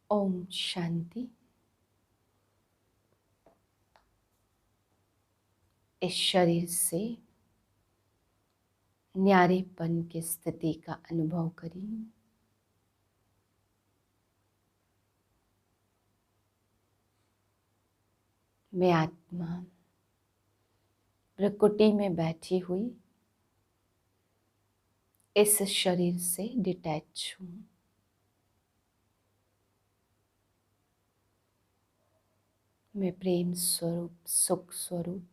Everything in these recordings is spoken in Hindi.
ओम शांति। इस शरीर से न्यारेपन की स्थिति का अनुभव करिए। मैं आत्मा प्रकृति में बैठी हुई इस शरीर से डिटैच हूँ। मैं प्रेम स्वरूप, सुख स्वरूप,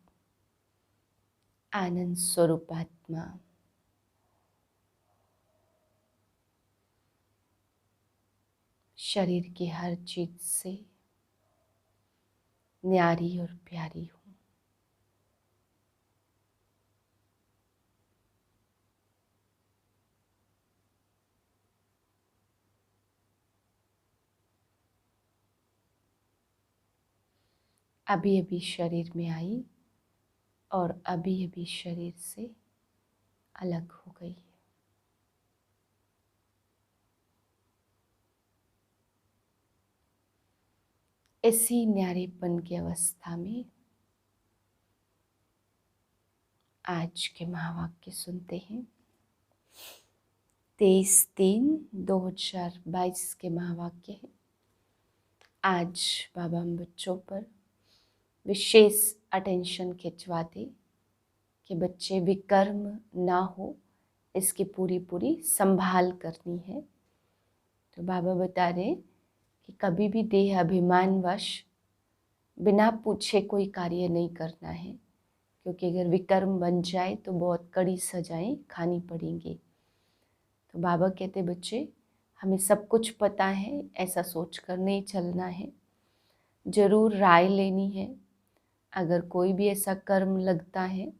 आनंद स्वरूप आत्मा शरीर की हर चीज से न्यारी और प्यारी हूँ। अभी अभी शरीर में आई और अभी अभी शरीर से अलग हो गई। इसी न्यारेपन की अवस्था में आज के महावाक्य सुनते हैं। 23/3/2022 के महावाक्य हैं। आज बाबा हम बच्चों पर विशेष अटेंशन खिंचवाते कि बच्चे विकर्म ना हो, इसकी पूरी पूरी संभाल करनी है। तो बाबा बता रहे कि कभी भी देह अभिमानवश बिना पूछे कोई कार्य नहीं करना है, क्योंकि अगर विकर्म बन जाए तो बहुत कड़ी सजाएं खानी पड़ेंगी। तो बाबा कहते बच्चे हमें सब कुछ पता है, ऐसा सोच कर नहीं चलना है। जरूर राय लेनी है। अगर कोई भी ऐसा कर्म लगता है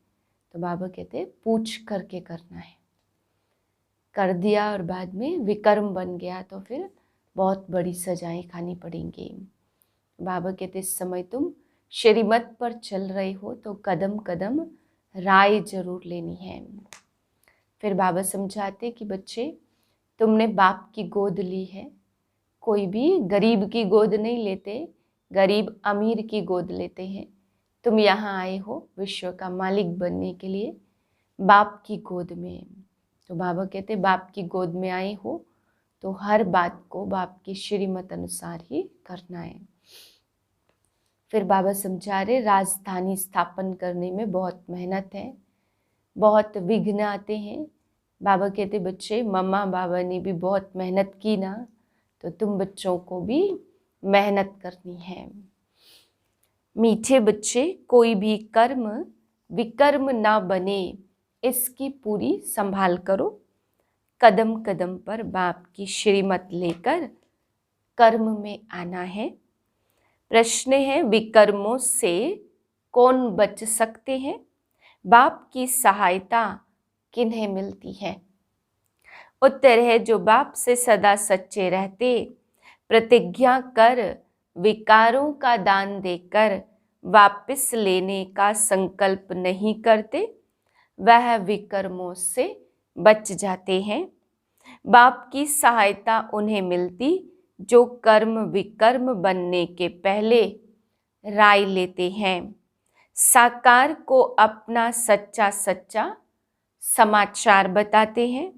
तो बाबा कहते पूछ करके करना है। कर दिया और बाद में विकर्म बन गया तो फिर बहुत बड़ी सजाएं खानी पड़ेंगी। बाबा कहते इस समय तुम श्रीमत पर चल रहे हो तो कदम कदम राय जरूर लेनी है। फिर बाबा समझाते कि बच्चे तुमने बाप की गोद ली है। कोई भी गरीब की गोद नहीं लेते, गरीब अमीर की गोद लेते हैं। तुम यहाँ आए हो विश्व का मालिक बनने के लिए बाप की गोद में। तो बाबा कहते बाप की गोद में आए हो तो हर बात को बाप की श्रीमत अनुसार ही करना है। फिर बाबा समझा रहे राजधानी स्थापन करने में बहुत मेहनत है, बहुत विघ्न आते हैं। बाबा कहते बच्चे मम्मा बाबा ने भी बहुत मेहनत की ना, तो तुम बच्चों को भी मेहनत करनी है। मीठे बच्चे कोई भी कर्म विकर्म ना बने, इसकी पूरी संभाल करो। कदम कदम पर बाप की श्रीमत लेकर कर्म में आना है। प्रश्न है विकर्मों से कौन बच सकते हैं? बाप की सहायता किन्हें मिलती है? उत्तर है जो बाप से सदा सच्चे रहते, प्रतिज्ञा कर विकारों का दान देकर वापस लेने का संकल्प नहीं करते, वह विकर्मों से बच जाते हैं। बाप की सहायता उन्हें मिलती जो कर्म विकर्म बनने के पहले राय लेते हैं, साकार को अपना सच्चा सच्चा समाचार बताते हैं।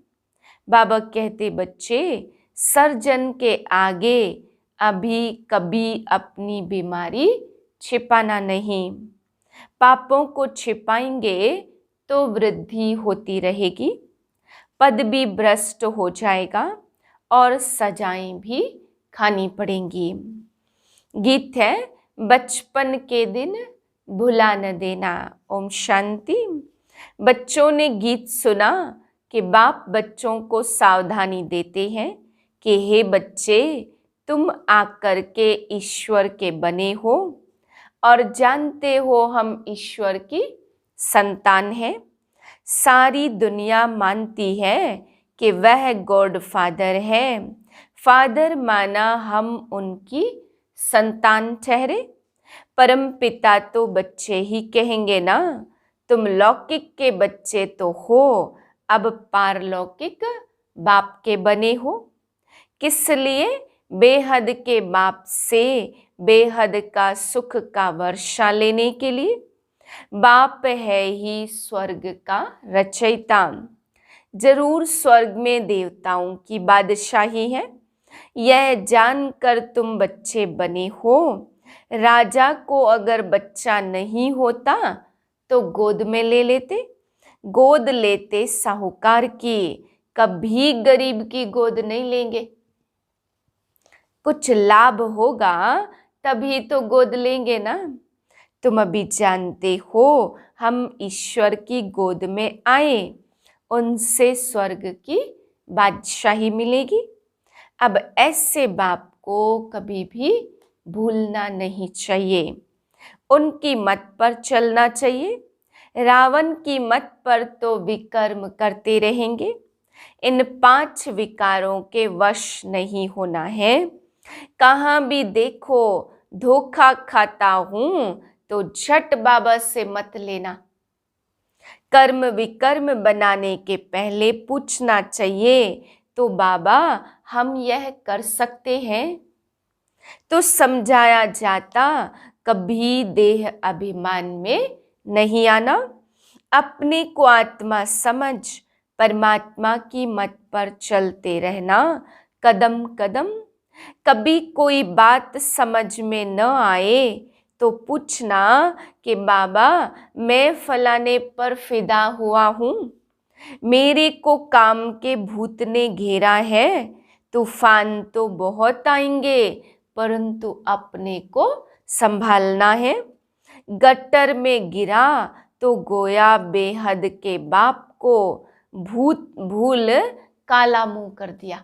बाबा कहते बच्चे सर्जन के आगे अभी कभी अपनी बीमारी छिपाना नहीं। पापों को छिपाएंगे तो वृद्धि होती रहेगी, पद भी भ्रष्ट हो जाएगा और सजाएं भी खानी पड़ेंगी। गीत है बचपन के दिन भुला न देना। ओम शांति। बच्चों ने गीत सुना कि बाप बच्चों को सावधानी देते हैं कि हे बच्चे तुम आकर के ईश्वर के बने हो और जानते हो हम ईश्वर की संतान हैं। सारी दुनिया मानती है कि वह गॉड फादर है। फादर माना हम उनकी संतान ठहरे। परम पिता तो बच्चे ही कहेंगे ना, तुम लौकिक के बच्चे तो हो, अब पारलौकिक बाप के बने हो। किस लिए? बेहद के बाप से बेहद का सुख का वर्षा लेने के लिए। बाप है ही स्वर्ग का रचयिता। जरूर स्वर्ग में देवताओं की बादशाही है, यह जानकर तुम बच्चे बने हो। राजा को अगर बच्चा नहीं होता तो गोद में ले लेते, गोद लेते साहूकार की, कभी गरीब की गोद नहीं लेंगे। कुछ लाभ होगा तभी तो गोद लेंगे ना। तुम अभी जानते हो हम ईश्वर की गोद में आए, उनसे स्वर्ग की बादशाही मिलेगी। अब ऐसे बाप को कभी भी भूलना नहीं चाहिए, उनकी मत पर चलना चाहिए। रावण की मत पर तो विकर्म करते रहेंगे। इन 5 विकारों के वश नहीं होना है। कहाँ भी देखो धोखा खाता हूं तो झट बाबा से मत लेना। कर्म विकर्म बनाने के पहले पूछना चाहिए, तो बाबा हम यह कर सकते हैं? तो समझाया जाता, कभी देह अभिमान में नहीं आना, अपने को आत्मा समझ परमात्मा की मत पर चलते रहना कदम कदम। कभी कोई बात समझ में न आए तो पूछना कि बाबा मैं फलाने पर फिदा हुआ हूँ, मेरे को काम के भूत ने घेरा है। तूफान तो बहुत आएंगे परंतु अपने को संभालना है। गटर में गिरा तो गोया बेहद के बाप को भूल काला मुंह कर दिया।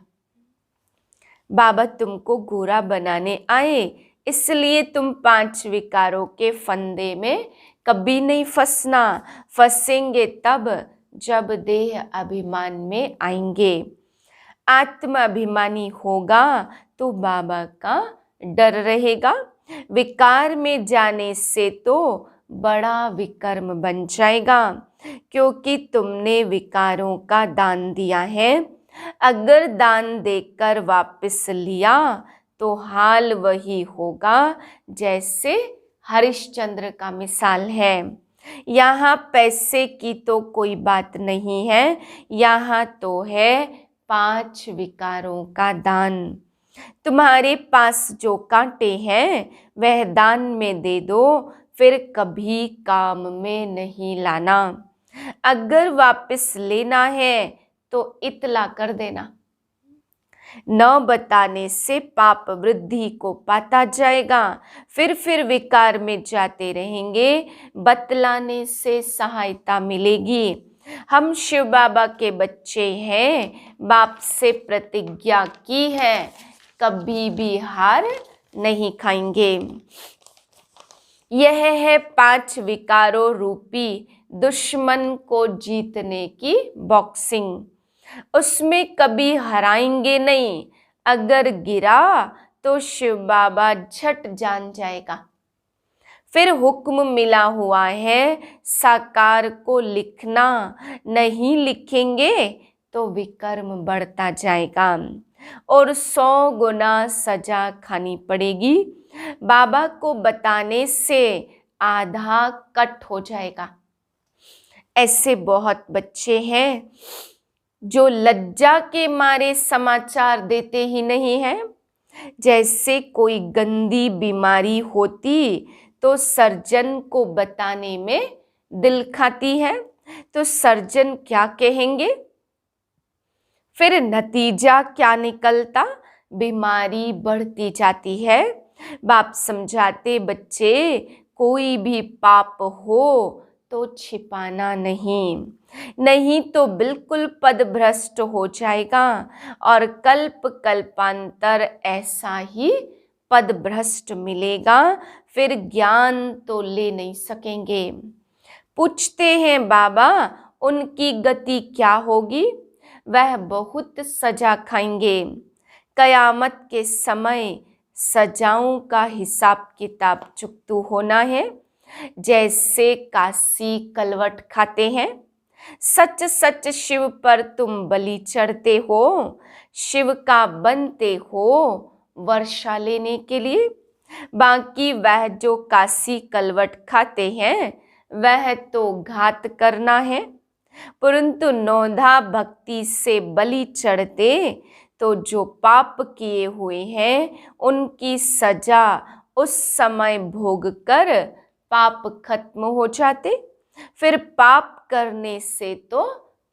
बाबा तुमको गोरा बनाने आए, इसलिए तुम 5 विकारों के फंदे में कभी नहीं फंसना। फंसेंगे तब जब देह अभिमान में आएंगे। आत्म अभिमानी होगा तो बाबा का डर रहेगा। विकार में जाने से तो बड़ा विकर्म बन जाएगा, क्योंकि तुमने विकारों का दान दिया है। अगर दान देकर वापस लिया तो हाल वही होगा जैसे हरिश्चंद्र का मिसाल है। यहाँ पैसे की तो कोई बात नहीं है, यहाँ तो है 5 विकारों का दान। तुम्हारे पास जो कांटे हैं वह दान में दे दो, फिर कभी काम में नहीं लाना। अगर वापस लेना है तो इतला कर देना। न बताने से पाप वृद्धि को पाता जाएगा, फिर विकार में जाते रहेंगे। बतलाने से सहायता मिलेगी। हम शिव बाबा के बच्चे हैं, बाप से प्रतिज्ञा की है, कभी भी हार नहीं खाएंगे। यह है 5 विकारों रूपी दुश्मन को जीतने की बॉक्सिंग। उसमें कभी हराएंगे नहीं। अगर गिरा तो शिव बाबा झट जान जाएगा। फिर हुक्म मिला हुआ है साकार को लिखना, नहीं लिखेंगे तो विकर्म बढ़ता जाएगा और 100 गुना सजा खानी पड़ेगी। बाबा को बताने से आधा कट हो जाएगा। ऐसे बहुत बच्चे हैं जो लज्जा के मारे समाचार देते ही नहीं हैं। जैसे कोई गंदी बीमारी होती तो सर्जन को बताने में दिल खाती है, तो सर्जन क्या कहेंगे? फिर नतीजा क्या निकलता? बीमारी बढ़ती जाती है। बाप समझाते, बच्चे कोई भी पाप हो तो छिपाना नहीं तो बिल्कुल पदभ्रष्ट हो जाएगा और कल्प कल्पांतर ऐसा ही पदभ्रष्ट मिलेगा। फिर ज्ञान तो ले नहीं सकेंगे। पूछते हैं बाबा उनकी गति क्या होगी? वह बहुत सजा खाएंगे। कयामत के समय सजाओं का हिसाब किताब चुकतू होना है। जैसे काशी कलवट खाते हैं, सच सच शिव पर तुम बलि चढ़ते हो, शिव का बनते हो वर्षा लेने के लिए। बाकी वह जो काशी कलवट खाते हैं वह तो घात करना है, परंतु नौधा भक्ति से बलि चढ़ते तो जो पाप किए हुए हैं उनकी सजा उस समय भोग कर पाप खत्म हो जाते, फिर पाप करने से तो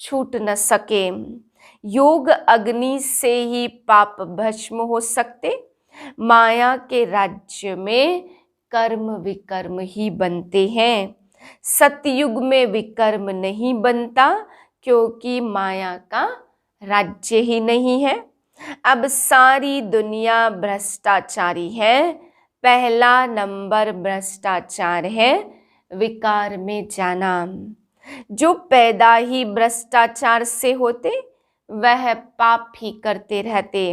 छूट न सके। योग अग्नि से ही पाप भस्म हो सकते। माया के राज्य में कर्म विकर्म ही बनते हैं। सतयुग में विकर्म नहीं बनता, क्योंकि माया का राज्य ही नहीं है। अब सारी दुनिया भ्रष्टाचारी है। पहला नंबर भ्रष्टाचार है विकार में जाना। जो पैदा ही भ्रष्टाचार से होते वह पाप ही करते रहते।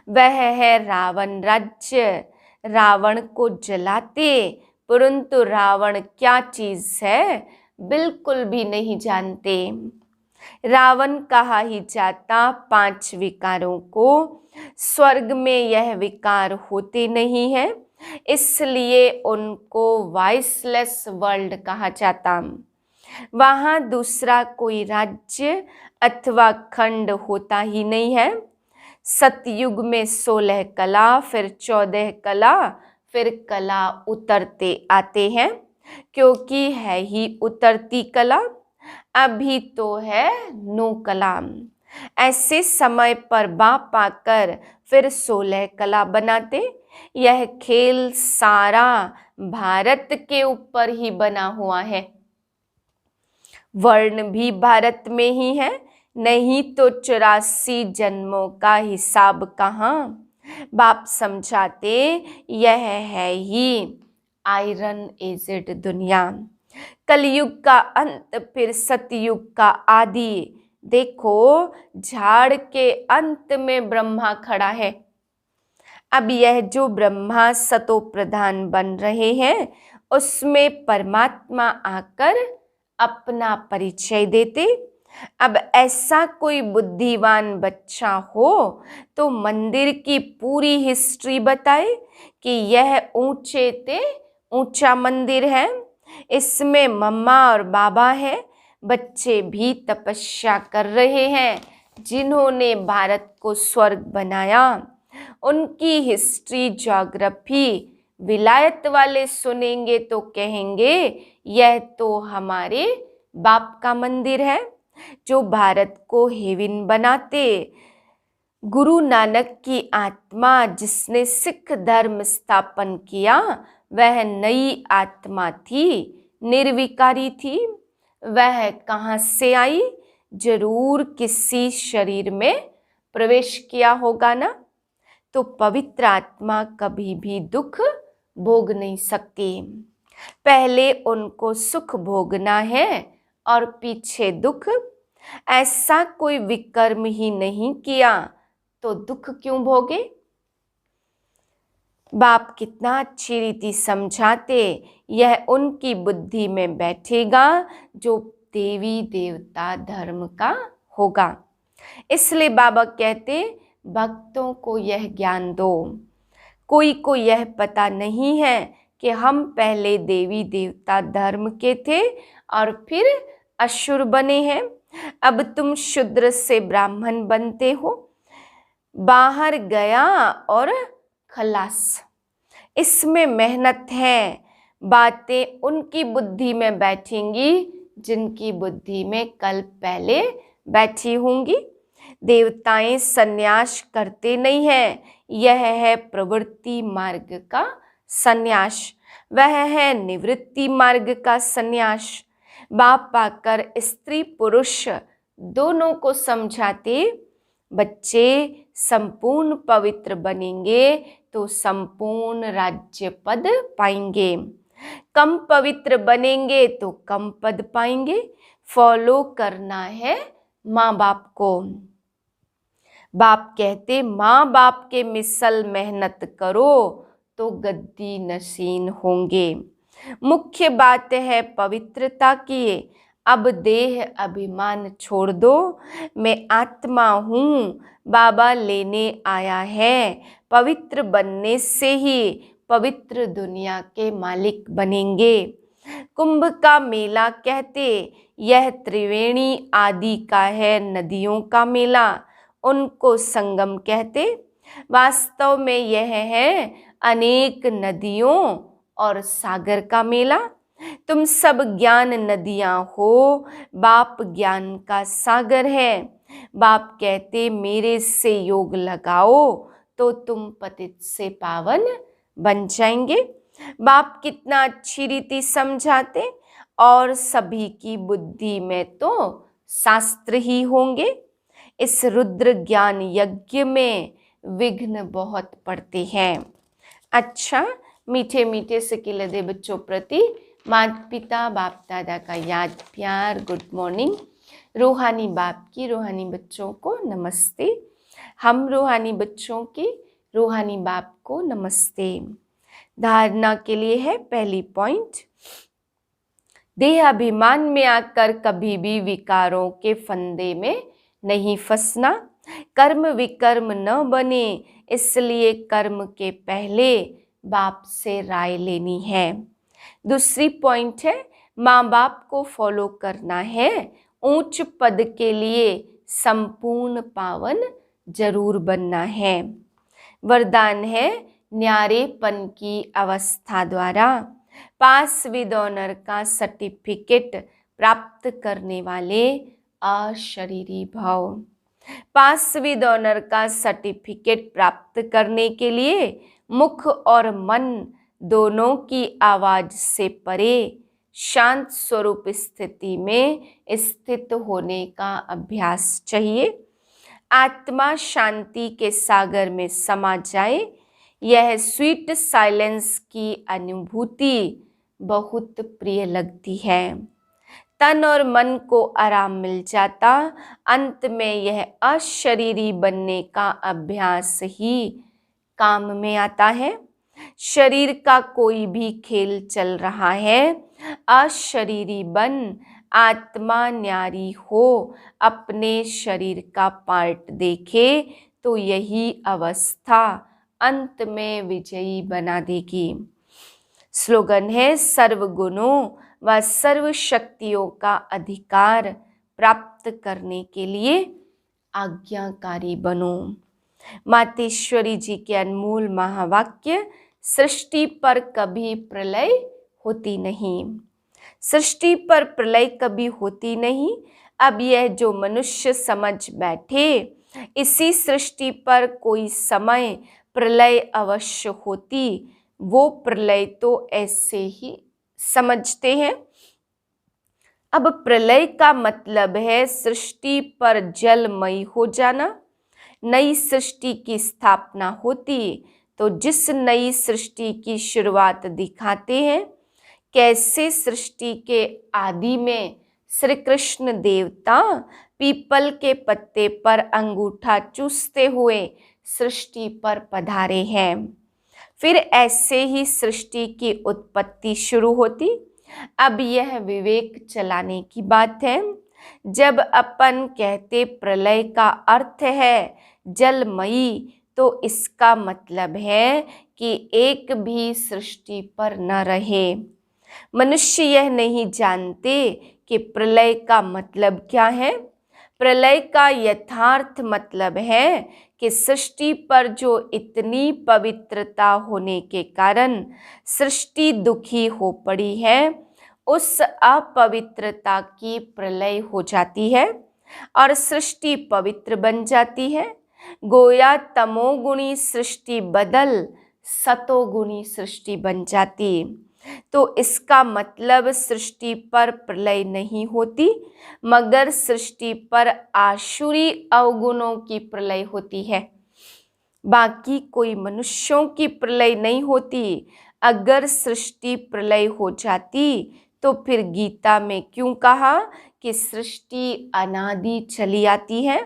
वह है रावण राज्य। रावण को जलाते, परंतु रावण क्या चीज है बिल्कुल भी नहीं जानते। रावण कहा ही जाता 5 विकारों को। स्वर्ग में यह विकार होते नहीं है, इसलिए उनको वॉइसलेस वर्ल्ड कहा जाता। वहां दूसरा कोई राज्य अथवा खंड होता ही नहीं है। सतयुग में 16 कला, फिर 14 कला, फिर कला उतरते आते हैं, क्योंकि है ही उतरती कला। अभी तो है 9 कला। ऐसे समय पर बाप आकर फिर 16 कला बनाते। यह खेल सारा भारत के ऊपर ही बना हुआ है। वर्ण भी भारत में ही है, नहीं तो 84 जन्मों का हिसाब कहाँ। बाप समझाते यह है ही आयरन एजेड दुनिया। कलयुग का अंत फिर सतयुग का आदि। देखो झाड़ के अंत में ब्रह्मा खड़ा है। अब यह जो ब्रह्मा सतो प्रधान बन रहे हैं उसमें परमात्मा आकर अपना परिचय देते। अब ऐसा कोई बुद्धिमान बच्चा हो तो मंदिर की पूरी हिस्ट्री बताए कि यह ऊंचे ते ऊंचा मंदिर है, इसमें मम्मा और बाबा है, बच्चे भी तपस्या कर रहे हैं जिन्होंने भारत को स्वर्ग बनाया। उनकी हिस्ट्री ज्योग्राफी विलायत वाले सुनेंगे तो कहेंगे यह तो हमारे बाप का मंदिर है जो भारत को हेवन बनाते। गुरु नानक की आत्मा जिसने सिख धर्म स्थापन किया वह नई आत्मा थी, निर्विकारी थी। वह कहाँ से आई? जरूर किसी शरीर में प्रवेश किया होगा ना। तो पवित्र आत्मा कभी भी दुख भोग नहीं सकती। पहले उनको सुख भोगना है और पीछे दुख। ऐसा कोई विकर्म ही नहीं किया तो दुख क्यों भोगे? बाप कितना अच्छी रीति समझाते। यह उनकी बुद्धि में बैठेगा जो देवी देवता धर्म का होगा। इसलिए बाबा कहते भक्तों को यह ज्ञान दो। कोई को यह पता नहीं है कि हम पहले देवी देवता धर्म के थे और फिर असुर बने हैं। अब तुम शूद्र से ब्राह्मण बनते हो, बाहर गया और खलास। इसमें मेहनत है। बातें उनकी बुद्धि में बैठेंगी जिनकी बुद्धि में कल पहले बैठी होंगी। देवताएं सन्यास करते नहीं हैं, यह है प्रवृत्ति मार्ग का सन्यास, वह है निवृत्ति मार्ग का सन्यास। बाप पाकर स्त्री पुरुष दोनों को समझाते। बच्चे संपूर्ण पवित्र बनेंगे तो संपूर्ण राज्य पद पाएंगे, कम पवित्र बनेंगे तो कम पद पाएंगे। फॉलो करना है माँ बाप को। बाप कहते माँ बाप के मिसल मेहनत करो तो गद्दी नशीन होंगे। मुख्य बात है पवित्रता की। अब देह अभिमान छोड़ दो, मैं आत्मा हूँ, बाबा लेने आया है। पवित्र बनने से ही पवित्र दुनिया के मालिक बनेंगे। कुंभ का मेला कहते यह त्रिवेणी आदि का है, नदियों का मेला उनको संगम कहते। वास्तव में यह है अनेक नदियों और सागर का मेला। तुम सब ज्ञान नदियां हो, बाप ज्ञान का सागर है। बाप कहते मेरे से योग लगाओ तो तुम पतित से पावन बन जाएंगे। बाप कितना अच्छी रीति समझाते, और सभी की बुद्धि में तो शास्त्र ही होंगे। इस रुद्र ज्ञान यज्ञ में विघ्न बहुत पड़ते हैं। अच्छा, मीठे मीठे से किलदे बच्चों प्रति माता पिता बाप दादा का याद प्यार गुड मॉर्निंग। रूहानी बाप की रूहानी बच्चों को नमस्ते। हम रूहानी बच्चों की रूहानी बाप को नमस्ते। धारणा के लिए है पहली पॉइंट, देह अभिमान में आकर कभी भी विकारों के फंदे में नहीं फंसना। कर्म विकर्म न बने, इसलिए कर्म के पहले बाप से राय लेनी है। दूसरी पॉइंट है, माँ बाप को फॉलो करना है। ऊंच पद के लिए संपूर्ण पावन जरूर बनना है। वरदान है, न्यारेपन की अवस्था द्वारा पास विद ऑनर का सर्टिफिकेट प्राप्त करने वाले अशरीरी भाव। पास विद ऑनर का सर्टिफिकेट प्राप्त करने के लिए मुख और मन दोनों की आवाज से परे शांत स्वरूप स्थिति में स्थित होने का अभ्यास चाहिए। आत्मा शांति के सागर में समा जाए, यह स्वीट साइलेंस की अनुभूति बहुत प्रिय लगती है। तन और मन को आराम मिल जाता, अंत में यह अशरीरी बनने का अभ्यास ही काम में आता है। शरीर का कोई भी खेल चल रहा है, अशरीरी बन आत्मा न्यारी हो, अपने शरीर का पार्ट देखे तो यही अवस्था अंत में विजयी बना देगी। स्लोगन है, सर्व गुणों व सर्व शक्तियों का अधिकार प्राप्त करने के लिए आज्ञाकारी बनो। मातेश्वरी जी के अनमोल महावाक्य, सृष्टि पर कभी प्रलय होती नहीं। सृष्टि पर प्रलय कभी होती नहीं। अब यह जो मनुष्य समझ बैठे, इसी सृष्टि पर कोई समय प्रलय अवश्य होती, वो प्रलय तो ऐसे ही समझते हैं। अब प्रलय का मतलब है सृष्टि पर जलमय हो जाना। नई सृष्टि की स्थापना होती तो जिस नई सृष्टि की शुरुआत दिखाते हैं, कैसे सृष्टि के आदि में श्री कृष्ण देवता पीपल के पत्ते पर अंगूठा चूसते हुए सृष्टि पर पधारे हैं। फिर ऐसे ही सृष्टि की उत्पत्ति शुरू होती। अब यह विवेक चलाने की बात है। जब अपन कहते प्रलय का अर्थ है जलमयी, तो इसका मतलब है कि एक भी सृष्टि पर न रहे। मनुष्य यह नहीं जानते कि प्रलय का मतलब क्या है। प्रलय का यथार्थ मतलब है कि सृष्टि पर जो इतनी पवित्रता होने के कारण सृष्टि दुखी हो पड़ी है, उस अपवित्रता की प्रलय हो जाती है और सृष्टि पवित्र बन जाती है। गोया तमोगुणी सृष्टि बदल सतोगुणी सृष्टि बन जाती। तो इसका मतलब सृष्टि पर प्रलय नहीं होती, मगर सृष्टि पर आसुरी अवगुणों की प्रलय होती है। बाकी कोई मनुष्यों की प्रलय नहीं होती। अगर सृष्टि प्रलय हो जाती तो फिर गीता में क्यों कहा कि सृष्टि अनादि चली आती है?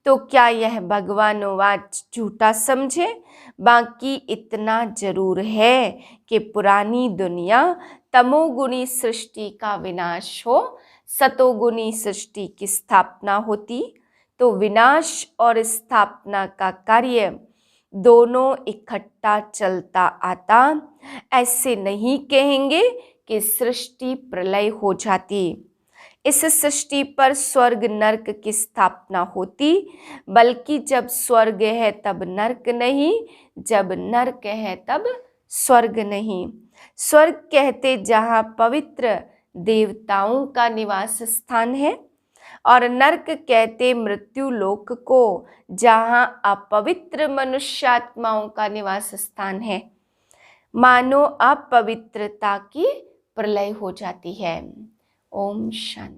तो क्या यह भगवानोवाच झूठा समझे? बाकी इतना जरूर है कि पुरानी दुनिया तमोगुणी सृष्टि का विनाश हो सतोगुनी सृष्टि की स्थापना होती तो विनाश और स्थापना का कार्य दोनों इकट्ठा चलता आता। ऐसे नहीं कहेंगे कि सृष्टि प्रलय हो जाती। इस सृष्टि पर स्वर्ग नरक की स्थापना होती, बल्कि जब स्वर्ग है तब नरक नहीं, जब नरक है तब स्वर्ग नहीं। स्वर्ग कहते जहाँ पवित्र देवताओं का निवास स्थान है, और नरक कहते मृत्यु लोक को, जहाँ अपवित्र मनुष्यात्माओं का निवास स्थान है। मानो अपवित्रता की प्रलय हो जाती है। ओम शांति।